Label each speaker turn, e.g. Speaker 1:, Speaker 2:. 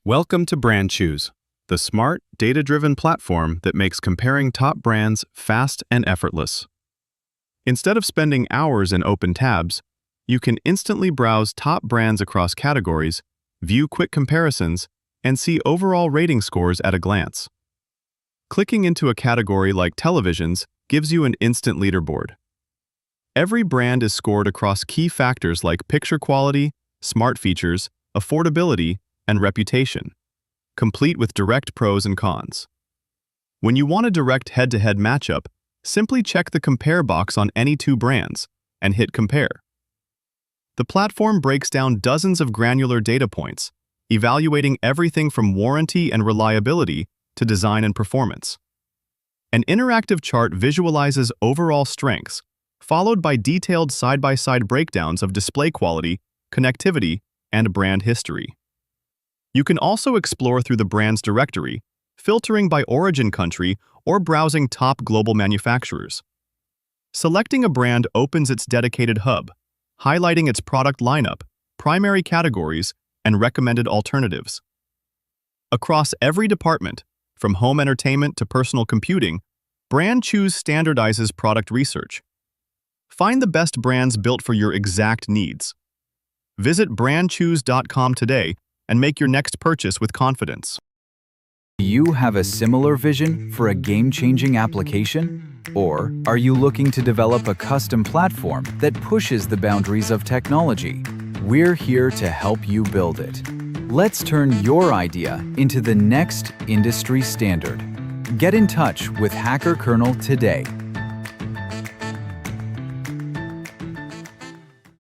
Speaker 1: Welcome to Brandchoose, the smart, data-driven platform that makes comparing top brands fast and effortless. Instead of spending hours in open tabs, you can instantly browse top brands across categories, view quick comparisons, and see overall rating scores at a glance. Clicking into a category like televisions gives you an instant leaderboard. Every brand is scored across key factors like picture quality, smart features, affordability, and reputation, complete with direct pros and cons. When you want a direct head-to-head matchup, simply check the compare box on any two brands and hit compare. The platform breaks down dozens of granular data points, evaluating everything from warranty and reliability to design and performance. An interactive chart visualizes overall strengths, followed by detailed side-by-side breakdowns of display quality, connectivity, and brand history. You can also explore through the brand's directory, filtering by origin country or browsing top global manufacturers. Selecting a brand opens its dedicated hub, highlighting its product lineup, primary categories, and recommended alternatives. Across every department, from home entertainment to personal computing, Brandchoose standardizes product research. Find the best brands built for your exact needs. Visit brandchoose.com today and make your next purchase with confidence.
Speaker 2: Do you have a similar vision for a game-changing application? Or are you looking to develop a custom platform that pushes the boundaries of technology? We're here to help you build it. Let's turn your idea into the next industry standard. Get in touch with Hackerkernel today.